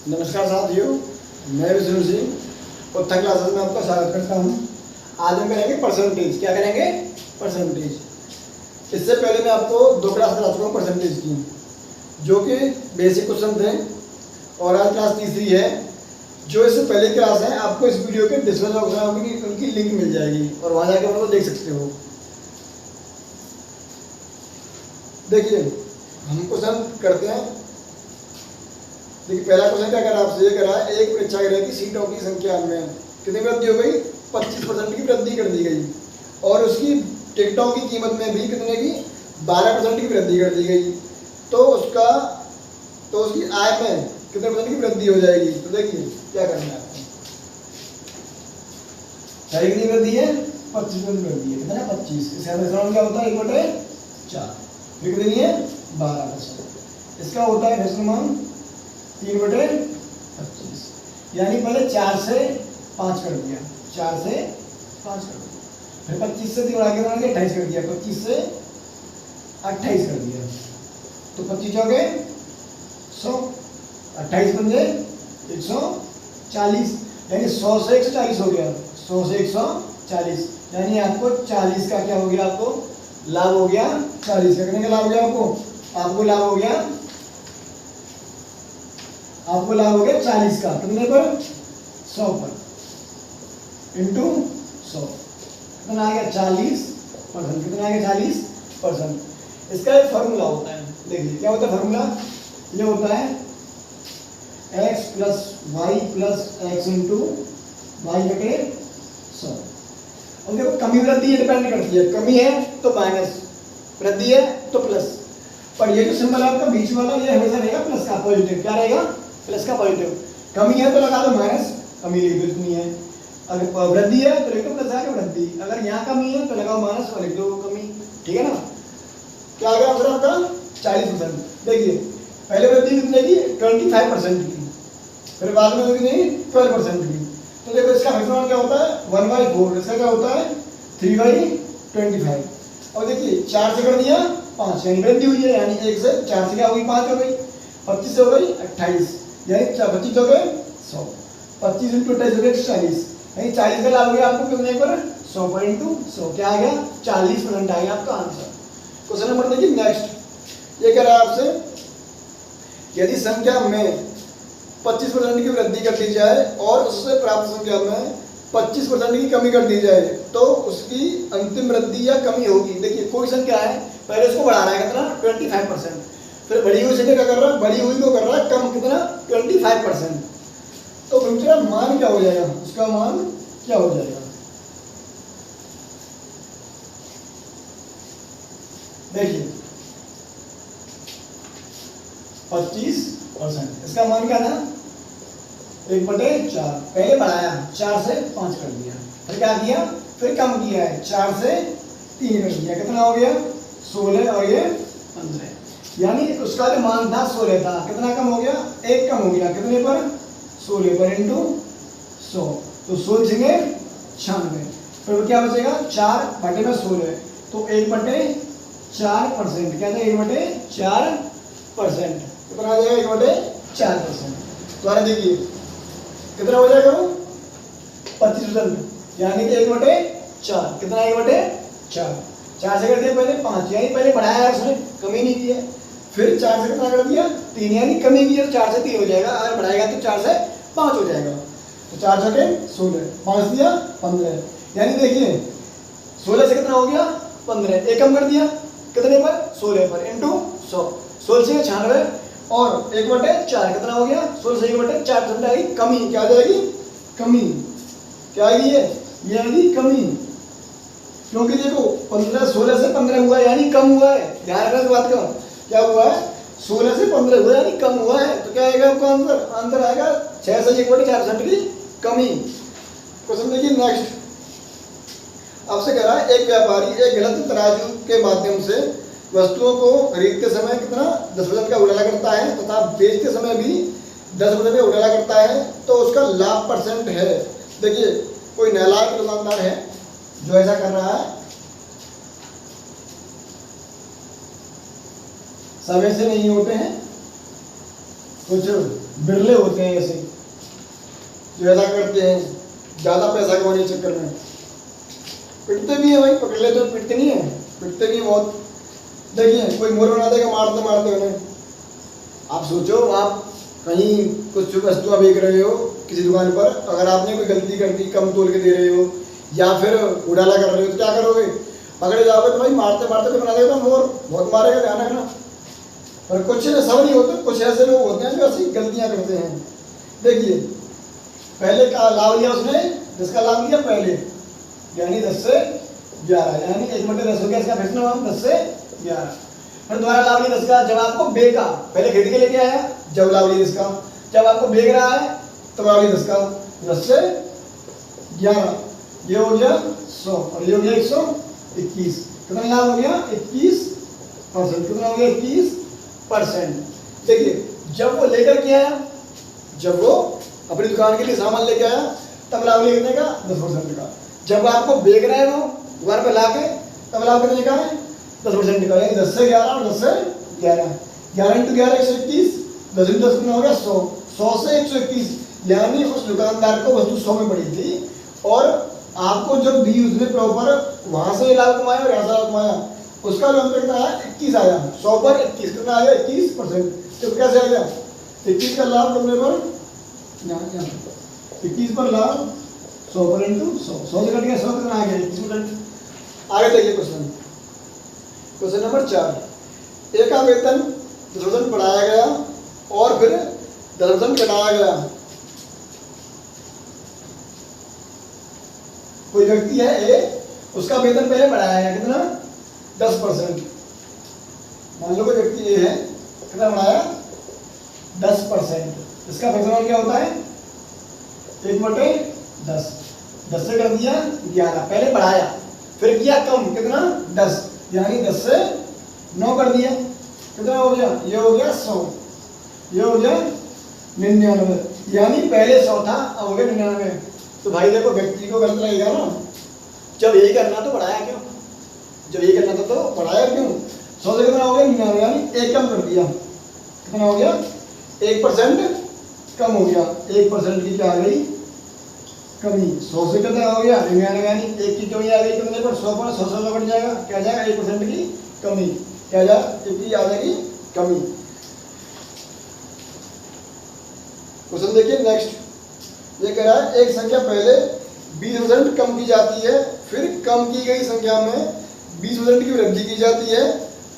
नमस्कार साथियों, मैं विष्णु सिंह उत्तर क्लासेस में आपका स्वागत करता हूं। आज हम करेंगे परसेंटेज। क्या करेंगे? परसेंटेज। इससे पहले मैं आपको दो क्लास करा चुका हूँ परसेंटेज की, जो कि बेसिक क्वेश्चन थे, और आज क्लास तीसरी है। जो इससे पहले क्लास है आपको इस वीडियो के डिस्क्रिप्शन बॉक्स में उनकी लिंक मिल जाएगी और वहाँ जाकर उनको देख सकते हो। देखिए, हम क्वेश्चन करते हैं। देखिए, पहला क्वेश्चन क्या करा आपसे? ये करा, एक प्रेक्षागृह की सीटों की संख्या में कितनी वृद्धि हो गई? 25% की वृद्धि कर दी गई, और उसकी टिकटों की कीमत में भी कितने की? 12% की वृद्धि कर दी गई। तो उसकी आय में कितने % की वृद्धि हो जाएगी? तो देखिए क्या करना है आपको। कितनी वृद्धि है? 25% वृद्धि है। कितना? 25। इसका दशमलव क्या होता है? 1/4। फिर कितनी है? 12%। इसका होता है दशमलव 3/25, यानी पहले 4 से 5 कर दिया, 4 से 5 कर दिया, फिर 25 से 3 आगे 28 कर दिया, 25 से 28 कर दिया। तो 25 हो गए 100, 28 बन गए 140, यानी 100 से 140 हो गया, 100 से 140, यानी आपको 40 का क्या हो गया? आपको लाभ हो गया 40 का। कितने का लाभ हो गया आपको लाभ हो गया 40 का। कितने पर? 100 पर इंटू 100, कितना आ गया? 40%। कितना आ गया? 40%। इसका एक फॉर्मूला होता है। देखिए क्या होता है फॉर्मूला? ये होता है x plus y plus x into y बटे 100। और देखो, कमी वृद्धि ये डिपेंड करती है। कमी है तो माइनस, वृद्धि है तो प्लस। पर ये जो सिंबल है आपका बीच वाला, ये हमेशा रहेगा प्लस का, पॉजिटिव। क्या रहेगा? प्लस का, पॉजिटिव। कमी है तो लगा दो माइनस, कमी लिख दो इतनी है। अगर वृद्धि है तो लिख दो प्लस आगे वृद्धि। अगर यहाँ कमी है तो लगाओ माइनस और लिख दो कमी। ठीक है ना? क्या आ गया आंसर आपका? 40%। देखिए, पहले वृद्धि कितने की? 25% की, फिर बाद में कितनी? 12% की। तो देखो, इसका फैक्टोरियल क्या होता है? 1/4। इसका क्या होता है? 3/25। और देखिए 4 से कर दिया 5, यानी वृद्धि हुई है, यानी 1 से 4 से क्या हुई? 5 हो गई, 25 हो गई 28, यानी 25 हो गए 100, 25 इंटू 28 हो गए 40, यानी 40 का लाभ हो गया आपको कितने पर? 100 पर इंटू 100। क्या आ गया? 40% आ गया आपका आंसर। क्वेश्चन नंबर देखिए नेक्स्ट। ये कह रहा है आपसे, यदि संख्या में 25% की वृद्धि कर दी जाए और उससे प्राप्त संख्या में 25% की कमी कर दी जाए तो उसकी अंतिम वृद्धि या कमी होगी। देखिए, कोई संख्या है, पहले उसको बढ़ा रहा है कितना? 25%, फिर बढ़ी हुई संख्या क्या कर रहा है? बढ़ी हुई को कर रहा है कम, कितना? 25%। तो उसका मान क्या हो जाएगा? उसका मान क्या हो जाएगा? देखिए 25%, इसका मान क्या था? 1/4। पहले बढ़ाया 4 से 5 कर दिया, फिर क्या किया? फिर कम किया है, 4 से 3 कर दिया। कितना हो गया? 16 और ये 15, यानी उसका जो मान था 16 था, कितना कम हो गया? 1 कम हो गया। कितने पर? 16 पर इंटू 100, तो 16 सिंगे 96, फिर क्या बचेगा? 4/16, तो 1/4%। क्या था? 1/4%। कितना आ जाएगा? 1/4%। तो देखिए कितना हो जाएगा वो? 25%, यानी कि 1/4। कितना? 1/4। 4 से कर दिया पहले 5, यानी पहले बढ़ाया है उसने, कमी नहीं की है। फिर 4 से कितना कर दिया? 3, यानी कमी की है तो 4 से 3 हो जाएगा। अगर बढ़ाएगा तो 4 से 5 हो जाएगा। तो 4 छके 16, 5 दिया 15, यानी देखिए 16 से कितना हो गया? 15, एक कम कर दिया, कितने पर? 16 पर इंटू 100, 16 से 96 और 1/4 कितना हो गया? 16 से 1/4% आएगी कमी। क्या आ जाएगी? कमी। क्या आएगी? ये आएगी कमी, क्योंकि देखो 16 से 15 हुआ है, यानी कम हुआ है। ध्यान रखना इस बात का। क्या हुआ है? 16 से 15 हुआ है, यानी कम हुआ है। तो क्या आएगा आपका आंसर? आंसर आएगा 6 से 1/4% की कमी। क्वेश्चन देखिए नेक्स्ट। आपसे कह रहा है, एक व्यापारी एक गलत तराजू के माध्यम से वस्तुओं को खरीदते समय कितना? 10% का उड़ाला करता है तथा बेचते समय भी 10% का उड़ाला करता है, तो उसका लाभ % है। देखिए, कोई नालायक दुकानदार है जो ऐसा कर रहा है, समय से नहीं होते हैं, कुछ बिरले होते हैं ऐसे जो ऐसा करते हैं ज़्यादा पैसा कमाने के चक्कर में। पिटते भी है भाई, पकड़ ले तो पिटते नहीं है, पिटते भी बहुत। देखिए कोई मोर बना देगा मारते मारते उन्हें। आप सोचो, आप कहीं कुछ वस्तु आप बेच रहे हो किसी दुकान पर, अगर आपने कोई गलती कर दी, कम तोल के दे रहे हो या फिर उड़ाला कर रहे हो, तो क्या करोगे? पकड़े जाओगे तो भाई मारते मारते तो बना देगा मोर, बहुत मारेगा, ध्यान रखना। पर कुछ सब नहीं होते, कुछ ऐसे लोग होते हैं जो ऐसी गलतियां करते हैं। देखिए पहले का लाभ लिया उसने, 10 का लाभ लिया पहले, यानी 10 से 11, यानी 1/10 हो गया इसका फिक्स नाम, 10 से 11। फिर दोबारा लाभ लिया 10 का, जब आपको बेगा, पहले खरीद के लेके आया, जब लाभ लिया 10 का, जब आपको बेच रहा है तब लाभ लिया 10 का, 10 से 11, ये हो गया 100 और ये हो गया 121। कितना लाभ हो गया? 21%। कितना हो गया? 21%। देखिए जब वो लेकर के आया, जब वो अपनी दुकान के लिए सामान लेके आया, तब लाभ लिया कितने का? 10% का। जब आपको बेच रहे हो दुकान पे लाके, तब लाभ कितने का है? 10% का, यानी 10 से 11 और 10 से 11, 11 × 11 121, 10 × 10 कितना हो गया? 100, 100 से 121, यानी उस दुकानदार को वस्तु 100 में पड़ी थी और आपको जब दी उसने प्रॉपर, वहां से लाभ कमाया और यहाँ से लाभ कमाया, उसका जो अंतर कितना आया? 21 आया। 100 पर 21 कितना आया? 21%। तो कैसे आ गया? 21 का लाभ करने पर 21 पर लाभ 100 पर इंटू 100, 100 से कट गया 100, कितना आ गया? 21%। आगे देखिए क्वेश्चन नंबर 4। एक का वेतन 10% बढ़ाया गया और फिर 10% घटाया गया। कोई व्यक्ति है ए, उसका वेतन पहले बढ़ाया गया, कितना? 10%। मान लो कोई व्यक्ति ए है, कितना बढ़ाया? 10%। इसका फैक्टर क्या होता है? 1/10, 10 से कर दिया 11, पहले बढ़ाया फिर किया कम, कितना? 10, यानी 10 से 9 कर दिया, कितना हो गया? ये हो गया 100, ये हो गया 99, यानी पहले 100 था, अब हो गया 99। तो भाई देखो व्यक्ति को गलत लगेगा ना, जब यही करना तो बढ़ाया क्यों? जब यही करना था तो बढ़ाया क्यों? 100 से कितना हो गया? 99, यानी 1 कम कर दिया, कितना हो गया? 1% कम हो गया। 1% की क्या आ गई? कमी। 100 से कितना हो गया? 99, यानी 1 की कमी आ गई। कितने पर? 100 पर 100 से बढ़ जाएगा, क्या जाएगा? 1% की कमी, क्या जाएगा? 1 की आ जाएगी कमी। क्वेश्चन देखिए नेक्स्ट, ये कह रहा है एक संख्या पहले 20% कम की जाती है, फिर कम की गई संख्या में 20% की वृद्धि की जाती है,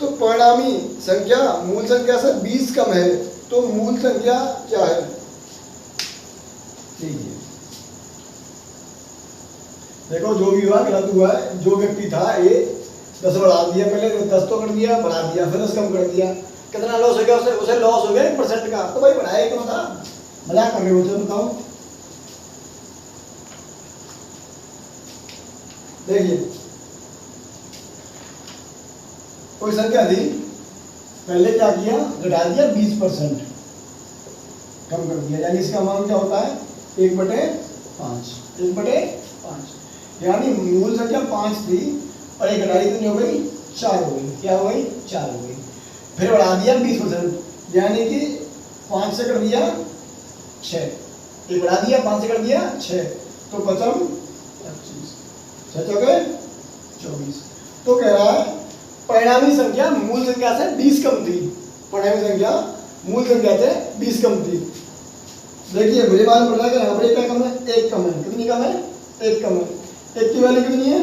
तो परिणामी संख्या मूल संख्या से 20 कम है, तो मूल संख्या क्या है? देखो जो भी हुआ गलत हुआ है। जो व्यक्ति था ए, 10 बढ़ा दिया, पहले 10 तो कर दिया, बढ़ा दिया, फिर 10 कम कर दिया, कितना लॉस हो गया? उसे लॉस हो गया 1% का। तो भाई बढ़ाया क्यों था? मजाक कर रहे हो? तो बताओ। देखिए कोई संख्या थी, पहले क्या किया? घटा दिया 20%, कम कर दिया, यानी इसका मान क्या होता है? 1/5, 1/5, यानी मूल संख्या 5 थी और एक घटाई कितनी हो गई? 4 हो गई। क्या हो गई? 4 हो गई। फिर बढ़ा दिया 20%, यानी कि 5 से कर दिया 6, एक बढ़ा दिया 5 से कर दिया 6, तो बचा 25, 6 चौके 24। तो कह रहा है परिणामी संख्या मूल संख्या से 20 कम थी, परिणामी संख्या मूल संख्या से 20 कम थी। देखिए मुझे मालूम पड़ रहा है कि यहाँ पर क्या कम है? 1 कम है। कितनी कम है? 1 कम है। 1 की वैल्यू कितनी है?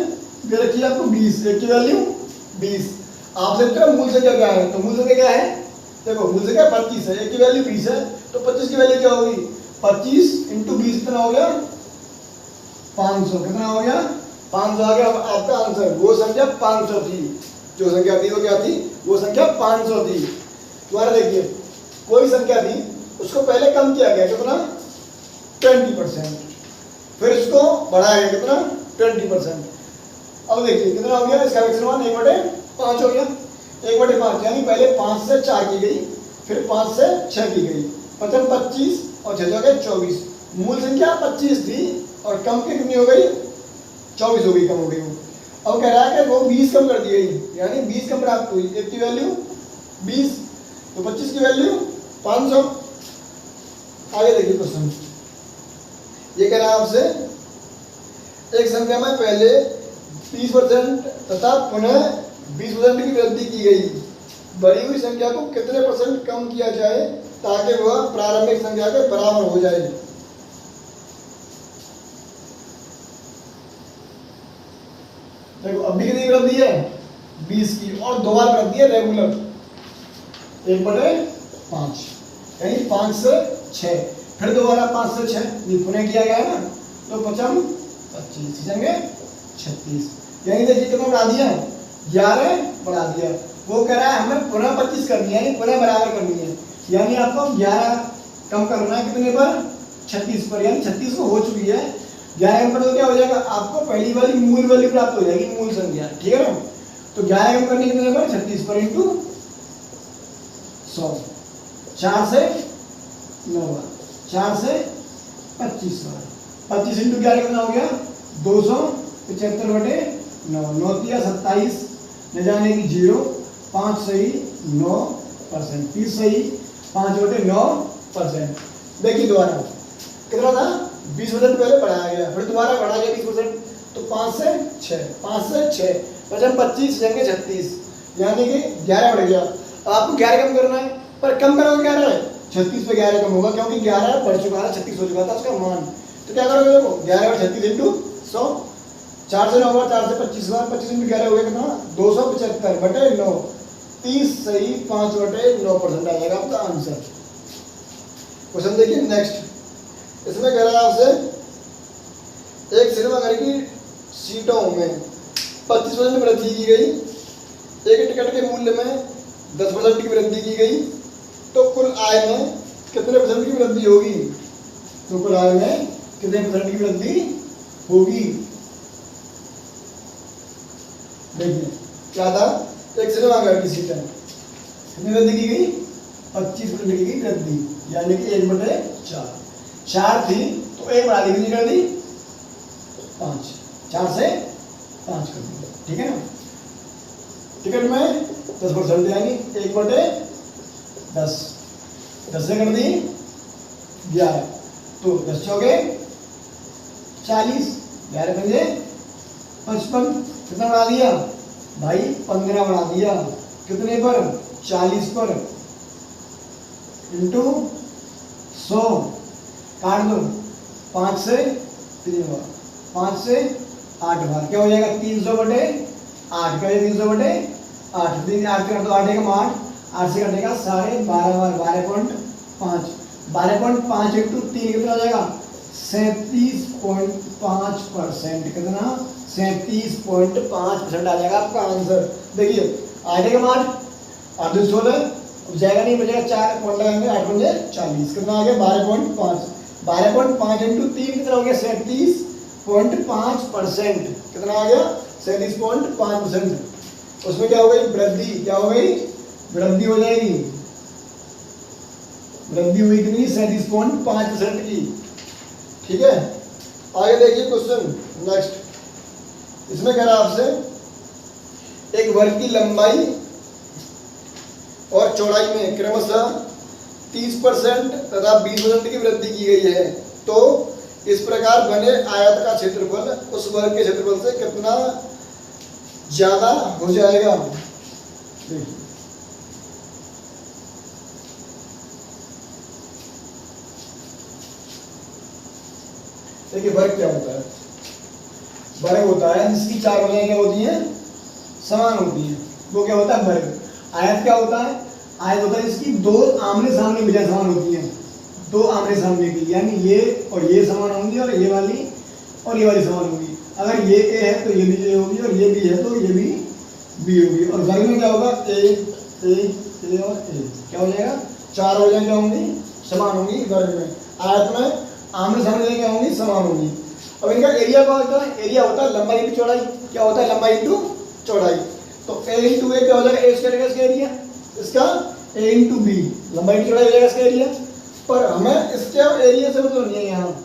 ये रखिए आपको 20, 1 की वैल्यू 20। आपसे पूछा मूल संख्या क्या है, तो मूल संख्या क्या है? देखो मूल संख्या 25 है, 1 की वैल्यू 20 है, तो 25 की वैल्यू क्या होगी? 25 × 20 कितना हो गया? 500। कितना हो गया? 500 आ गया आपका आंसर। वो संख्या 500 थी, जो संख्या थी वो क्या थी? वो संख्या 500 थी। दोबारा देखिए कोई संख्या थी, उसको पहले कम किया गया, कितना? 20%, फिर इसको बढ़ाया गया, कितना? 20%। अब देखिए कितना हो गया? इसका फ्रैक्शन मान 1/5 हो गया। 1/5 यानी पहले 5 से 4 की गई, फिर 5 से 6 की गई, 25 और 6 हो गए 24। मूल संख्या 25 थी और कम की कितनी हो गई? 24 हो गई, कम हो गई वो। अब कह रहा है कि वो 20 कम कर दी गई, यानी 20 कम प्राप्त हुई। 1 की वैल्यू 20, तो 25 की वैल्यू 500, आगे देखिए क्वेश्चन, ये कह रहा है आपसे एक संख्या में पहले 20% तथा पुनः 20% की वृद्धि की गई, बढ़ी हुई संख्या को कितने % कम किया जाए ताकि वह प्रारंभिक संख्या के बराबर हो जाए। देखो अभी कितनी वृद्धि है 20 की, और दो बार वृद्धि है रेगुलर 1/5, यानी 5 से 6, फिर दोबारा 5 से 6 ये पुनः किया गया है ना, तो 25 समझे 36, यानी देखिए कितना बढ़ा दिया 11 बढ़ा दिया। वो कह रहा है हमें पुनः 25 करनी है, यानी पुनः बराबर करनी है, यानी आपको 11 कम करना है कितने पर 36 पर, यानी 36 को हो चुकी है 11 कम कर तो क्या हो जाएगा आपको पहली वाली मूल वैल्यू प्राप्त हो जाएगी, मूल संख्या, ठीक है ना। तो 11 कम करने कितने पर 36 पर इंटू 100, 4 से 9 बार, 4 से 25 बार, 25 इंटू 11 कितना हो गया 275/9, 9 दिया 27, न जाने की 0, 5 सही 9%, 30 सही 5/9%। देखिए दोबारा कितना था 20% पहले बढ़ाया गया, फिर दोबारा बढ़ा गया 20%, तो 5 से 6, 5 से 6 बचन 25 जाएंगे 36, यानी कि 11 बढ़ गया। अब आपको 11 कम करना है, पर कम करोगे 11 36 पे 11 कम होगा, क्योंकि 11 बढ़ चुका था 36 हो चुका था उसका मान, तो क्या करोगे देखो 11 और 36 इंटू 100, 4 से 9 बार, 4 से 25 बार, 25 इंटू 11 हो गया कितना 275/9, 30 सही 5/9% आ जाएगा आपका आंसर। क्वेश्चन देखिए नेक्स्ट, इसमें कह रहा है आपसे एक सिनेमा घर की सीटों में 25% वृद्धि की गई, एक टिकट के मूल्य में 10% की वृद्धि की गई, तो कुल आय में कितने % की वृद्धि होगी, तो कुल आय में कितने % की वृद्धि होगी। देखिए क्या था, एक सिनेमा घर की सीटें कितनी वृद्धि की गई 25% की गई वृद्धि, यानी कि 1/4, 4 थी तो 1 बढ़ा दी, कितनी कर दी 5, 4 से 5 कर दी, ठीक है ना। टिकट में 10% यानी 1/10, 10 से कर दी 11, तो 10 चौके 40, 11 पंजे 55, कितना बढ़ा दिया भाई 15 बढ़ा दिया, कितने पर 40 पर, इंटू 100, काट दो 5 से 3 बार, 5 से 8 बार, क्या हो जाएगा 300/8, क्या है 300/8, 3 8 कर दो 8 एकम 8, 8 से कटेगा 12.5 बार, 12.5, 12.5 इंटू 3 कितना हो जाएगा 37.5%, कितना 37.5% आ जाएगा आपका आंसर। देखिए 8 एकम 8, 8 2 16, अब जाएगा नहीं बचेगा 4 पॉइंट लगाएंगे, 8 पंजे 40, कितना आ गया 12.5, 12.5 इंटू 3 कितना हो गया 37.5%, कितना आ गया 37.5%। उसमें क्या हो गई वृद्धि, क्या हो गई वृद्धि हो जाएगी, वृद्धि हुई कितनी 37.5% की, ठीक है। आगे देखिए क्वेश्चन नेक्स्ट, इसमें कह रहा है आपसे एक वर्ग की लंबाई और चौड़ाई में क्रमशः 30% तथा 20% की वृद्धि की गई है, तो इस प्रकार बने आयत का क्षेत्रफल उस वर्ग के क्षेत्रफल से कितना ज्यादा हो जाएगा। देखिए वर्ग क्या होता है, वर्ग होता है जिसकी 4 भुजाएं क्या होती हैं समान होती हैं, वो क्या होता है वर्ग। आयत क्या होता है, आयत होता है जिसकी 2 आमने सामने भुजाएं समान होती हैं, 2 आमने सामने की, यानी ये और ये समान होंगी और ये वाली और ये वाली समान होगी। अगर ये ए है तो ये भी ए होगी, और ये बी है तो ये भी बी होगी। और वर्ग में क्या होगा ए और ए क्या हो जाएगा 4 भुजाएं क्या होंगी समान होंगी वर्ग में। आयत में आमने सामने क्या होंगी समान होंगी। अब इनका एरिया क्या होता है, एरिया होता है लंबाई इंटू चौड़ाई, क्या होता है लंबाई इंटू चौड़ाई, तो ए इंटू ए क्या हो जाएगा ए स्क्वायर का इसका एरिया, इसका ए इंटू बी लंबाई इंटू चौड़ाई हो जाएगा इसका एरिया। पर हमें इसके एरिया से मतलब नहीं है, यहाँ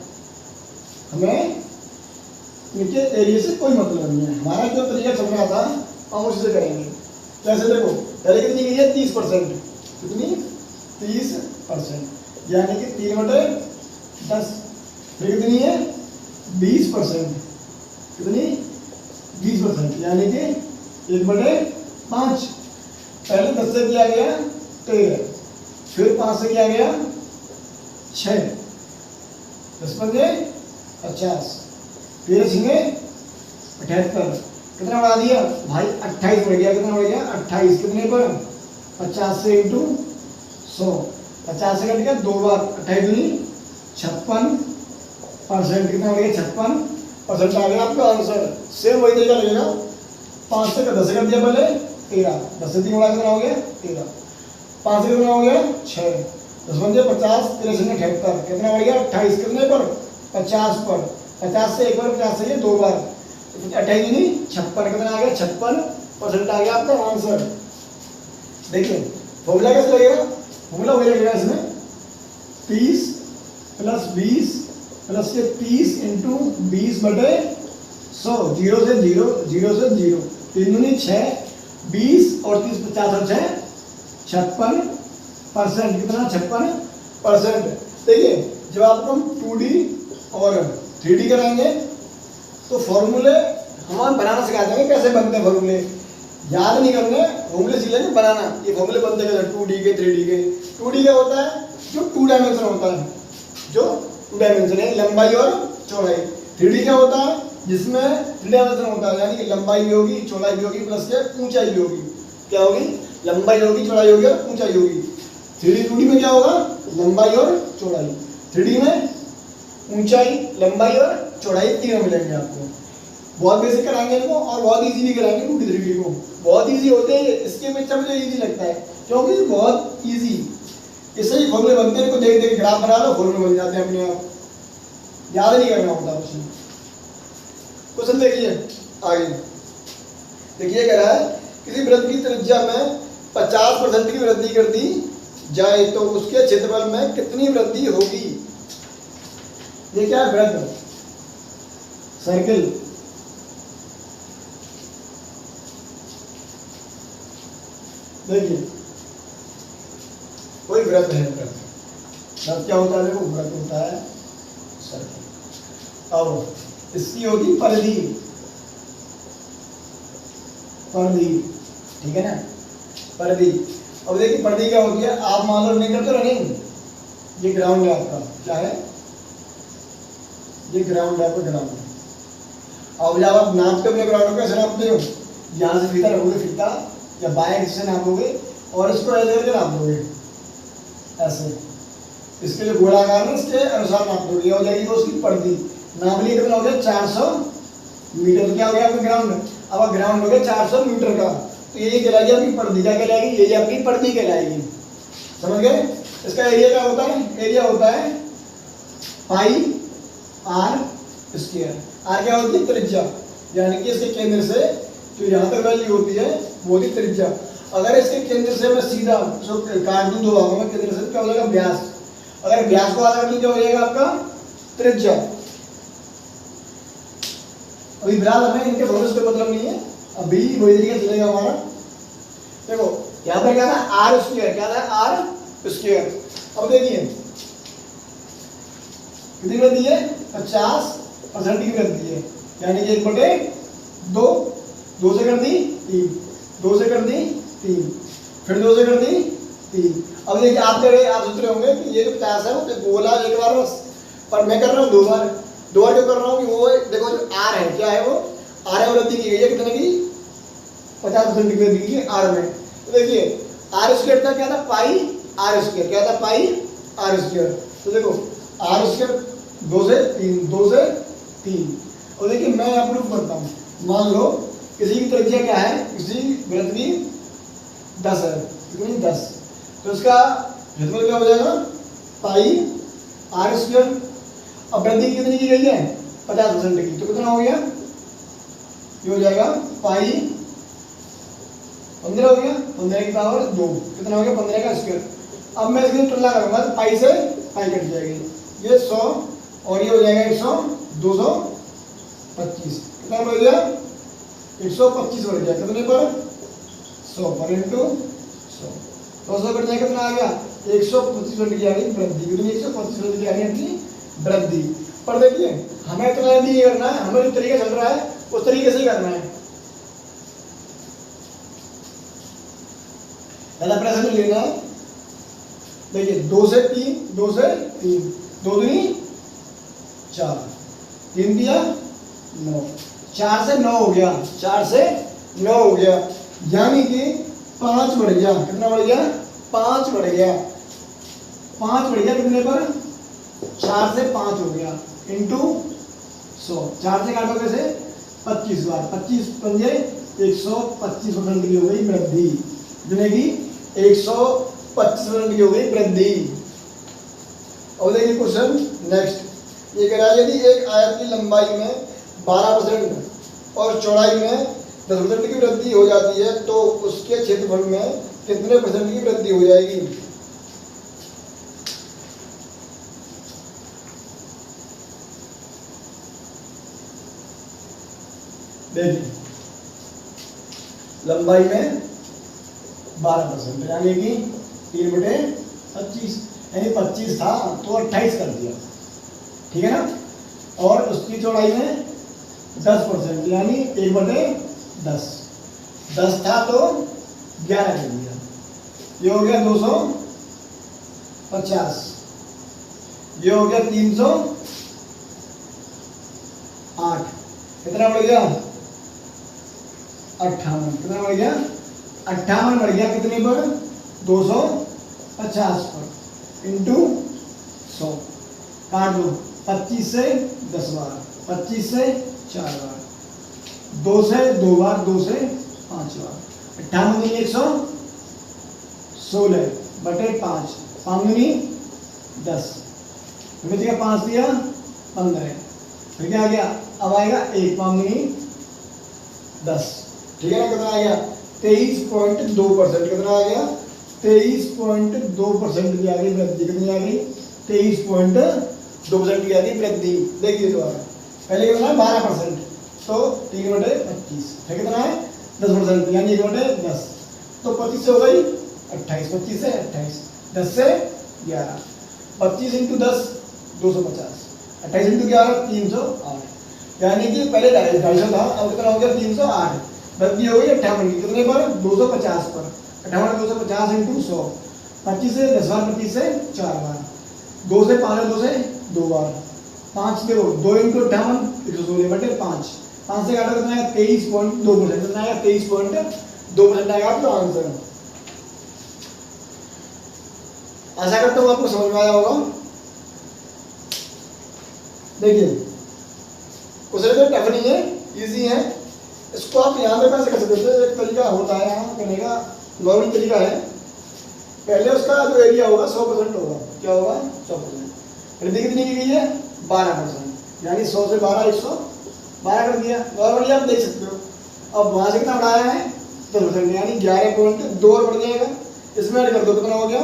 हमें इनके एरिया से कोई मतलब नहीं है। हमारा जो तरीका चल रहा था हम उसी से करेंगे। कैसे देखो पहले कितनी गई है 30%, कितनी 30%, यानी कि 3/10। फिर कितनी है 20%, कितनी 20%, यानी कि 1/5। पहले 10 से किया गया 13, फिर 5 से किया गया 6, 10 पंजे 50, 13 छिंगे 78, कितना बढ़ा दिया भाई 28 बढ़ गया, कितना बढ़ गया 28, कितने पर 50 से इंटू 100, 50 से कट गया 2 बार, 28 दूनी 56%, कितना बढ़ गया 56% आ गया आपका आंसर। सेम वही तरीका लगेगा, 5 से 10 से कर दिया पहले 13, 10 से 3 बढ़ा कितना हो गया 13, 5 से कितना हो गया 6, 10 पंजे 50, 13 से 78, कितना बढ़ गया 28, कितने पर 50 पर, 50 से एक बार 50 से ये 2 बार, 28 नहीं 56, कितना आ गया 56% आ गया आपका आंसर। देखिए फॉर्मूला कैसे लगेगा, फॉर्मूला वही लगेगा इसमें 30 + 20 + के 30 इंटू 20/100, 0 से 0, 0 से 0, 3 दूनी 6, 20 और 30 50 और 6 56%, कितना 56%। देखिए जब आपको हम 2D और 3D कराएंगे तो फॉर्मूले हम बनाना सिखा देंगे, कैसे बनते हैं फॉर्मूले, याद नहीं करने, फॉर्मूले सीख लेंगे बनाना। ये फॉर्मूले बनते हैं 2D के 3D के। 2D क्या होता है, जो 2 डायमेंशन होता है, जो 2 डायमेंशन है लंबाई और चौड़ाई। 3D क्या होता है, जिसमें 3 डायमेंशन होता है, यानी कि लंबाई भी होगी, चौड़ाई भी होगी, प्लस के ऊंचाई भी होगी। क्या होगी, लंबाई होगी, चौड़ाई होगी और ऊंचाई होगी। 3D 2D में क्या होगा, लंबाई और चौड़ाई, 3D में ऊंचाई, लंबाई और चौड़ाई तीनों मिलेंगे आपको। बहुत बेसिक कराएंगे इनको और बहुत इजी भी कराएंगे 2D 3D को। बहुत इजी होते हैं, इसके अपेक्षा मुझे इजी लगता है क्योंकि बहुत इजी, इससे ही फॉर्मूले बनते हैं। इनको देख देख ग्राफ बना लो, फॉर्मूले बन जाते हैं अपने आप, याद नहीं करना होता कुछ नहीं। क्वेश्चन देखिए आगे, देखिए कह रहा है किसी वृत्त की त्रिज्या में 50% की वृद्धि कर दी जाए तो उसके क्षेत्रफल में कितनी वृद्धि होगी। ये क्या है, वृत्त, सर्किल। देखिए कोई वृत्त है, वृत्त क्या होता है, देखो वृत्त होता है सर्किल। अब इसकी होगी परिधि, परिधि, ठीक है ना, परिधि। अब देखिए परिधि क्या होती है, आप मान लो नहीं करते रनिंग, ये ग्राउंड है आपका, क्या है, ये ग्राउंड है आपका, ग्राउंड। अब जब आप नापते हो ग्राउंड को, कैसे नापते हो, यहाँ से फीता रखोगे, फीता या बाइक से नापोगे और इसको ऐसे करके नाप दोगे, ऐसे इसके लिए गोलाकार में इसके अनुसार नाप दोगे, हो जाएगी वो उसकी परिधि। नाप लिए कितना हो गया 400 मीटर, क्या हो गया आपका ग्राउंड। अब ग्राउंड हो गया 400 मीटर का, तो ये कहलाएगी आपकी परिधि, क्या कहलाएगी, ये आपकी परिधि कहलाएगी। समझ गए। इसका एरिया क्या होता है, एरिया होता है पाई आर स्क्वायर। आर क्या होती है, त्रिज्या, यानी कि इसके केंद्र से जो यहाँ तक वैल्यू होती है वो होती त्रिज्या। अगर इसके केंद्र से मैं सीधा काट दूं 2 भागों में, केंद्र से क्या हो जाएगा व्यास। अगर व्यास को आधा कर क्या हो जाएगा आपका त्रिज्या। अभी फिलहाल हमें इनके फॉर्मूले से मतलब नहीं है, अभी वही तरीका चलेगा हमारा। देखो यहाँ पर क्या था, आर स्क्वायर, क्या था आर स्क्वायर। अब देखिए कितनी वृद्धि है, 50% की वृद्धि है, यानी कि 1/2, 2 से कर दी 3, 2 से कर दी 3, फिर 2 से कर दी 3। अब देखिए आप सोच रहे होंगे कि ये जो 50 है वो तो बोला एक बार बस, पर मैं कर रहा हूँ 2 बार। 2 बार क्यों कर रहा हूँ कि वो देखो जो आर है, क्या है वो आर है, वृद्धि की गई है कितने की, 50% की वृद्धि की है आर में। तो देखिए आर स्क्वायर का क्या था, पाई आर स्क्वायर, क्या था पाई आर स्क्वायर। तो देखो आर स्क्वायर 2 से 3, 2 से 3। और देखिए मैं यहाँ प्रूफ करता हूँ, मान लो किसी की त्रिज्या क्या है, किसी वृत्त की 10 है, कितनी 10, तो इसका क्षेत्रफल क्या हो जाएगा पाई आर स्क्वायर। अब वृद्धि कितनी की गई है 50% की, तो कितना हो गया, ये हो जाएगा पाई 15 हो गया, 15 की पावर 2, कितना हो गया 15 का स्क्वायर। अब मैं इसकी तुलना करूंगा तो पाई से पाई कट जाएगी, ये 100 और ये हो जाएगा 100, 225, कितना बढ़ गया 125 बढ़ गया, कितने पर 100 पर इंटू 100, 200 कट जाएगा, कितना आ गया 125% की आ गई वृद्धि, कितनी 125% की आ गई अपनी वृद्धि। पर देखिए हमें इतना नहीं करना है, हमें जो तरीका चल रहा है उस तरीके से ही करना है। ज्यादा प्रेशर नहीं लेना है। देखिए 2 से 3, 2 से 3, 2 दूनी 4, 3 दिया 9, 4 से 9 हो गया, 4 से 9 हो गया, यानी कि 5 बढ़ गया। कितना बढ़ गया? 5 बढ़ गया। 5 बढ़ गया कितने पर? 4 से 5 हो गया इंटू 100। 4 से काटो कैसे? 25 बार, 25 पंजे 125% की हो गई वृद्धि, कितने की? 125% की हो गई वृद्धि। और देखिए क्वेश्चन नेक्स्ट, ये कह रहा है यदि एक आयत की लंबाई में 12% और चौड़ाई में 10% की वृद्धि हो जाती है तो उसके क्षेत्रफल में कितने % की वृद्धि हो जाएगी? देखिए लंबाई में 12%, यानी कि 3/25, यानी 25 था तो 28 कर दिया, ठीक है ना। और उसकी चौड़ाई में 10%, यानी 1/10, 10 था तो 11 कर दिया, ये हो गया 250, ये हो गया 308, कितना बढ़ गया? 58, कितना बढ़ गया? 58 बढ़ गया कितने पर? 250 पर इंटू 100, काट दो, 25 से 10 बार, 25 से 4 बार, 2 से 2 बार, 2 से 5 बार, 58 दूनी 116 बटे 5, 5 दूनी 10, फिर दिया 5 दिया 15, फिर क्या आ गया? अब आएगा 1, 5 दूनी 10, ठीक है ना। कितना आ गया? 23.2%, कितना आ गया? 23.2% की आ गई वृद्धि, कितनी आ गई? 23.2% की आ गई वृद्धि। देखिए दोबारा, पहले कितना है? 12%, तो 3/25, फिर कितना है? 10%, यानी 1/10, तो 25 से हो गई 28, 25 से 28, 10 से 11, 25 इंटू 10 250, 28 इंटू 11 308, यानी कि पहले 250 था, अब कितना हो गया? 308, वृद्धि हो गई 58 की, कितने पर? 250 पर, 58 250 इंटू 100, 25 से 10 बार, 25 से 4 बार, 2 से 5 है, 2 से 2 बार, 5 देखो 2 इंटू 58 116 बटे 5, 5 से काटा कितना है? 23.2%, कितना आएगा? 23.2% आएगा आपका आंसर। आशा करता हूँ आपको समझ में आया होगा। देखिए क्वेश्चन तो टफ नहीं है, इजी है, इसको आप यहाँ पे कैसे कर सकते हैं? एक तरीका होता है यहाँ करने का, नॉर्मल तरीका है। पहले उसका जो एरिया होगा 100% होगा, क्या होगा? 100%। वृद्धि कितनी की गई है? 12%, यानी 100 से 12 112 कर दिया, नॉर्मली आप देख सकते हो। अब वहाँ से कितना बढ़ाया है? 10%, यानी 11.2 और बढ़ जाएगा, इसमें ऐड कर दो, कितना हो गया?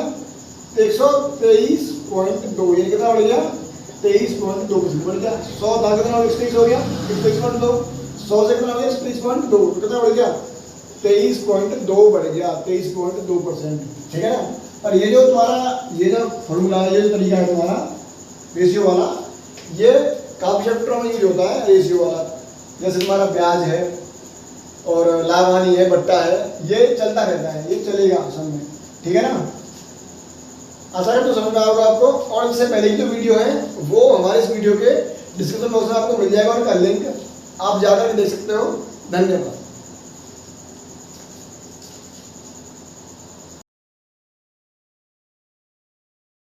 123.2, ये कितना बढ़ गया? 23.2% बढ़ गया। 100 था कितना? 123 हो गया, 123.2, 100 से कितना हो गया? 123.2, कितना बढ़ गया? 23.2 बढ़ गया, 23.2%, ठीक है ना। और ये जो तुम्हारा ये जो फॉर्मूला है, ये जो तरीका है तुम्हारा रेशियो वाला, ये काफी चैप्टरों में यूज होता है रेशियो वाला। जैसे तुम्हारा ब्याज है और लाभ हानि है, बट्टा है, ये चलता रहता है, ये चलेगा सब में, ठीक है ना। आशा करता हूं समझ में आएगा आपको। और इससे पहले की जो वीडियो है वो हमारे इस वीडियो के डिस्क्रिप्शन बॉक्स में आपको मिल जाएगा, और का लिंक आप जाकर देख सकते हो। धन्यवाद।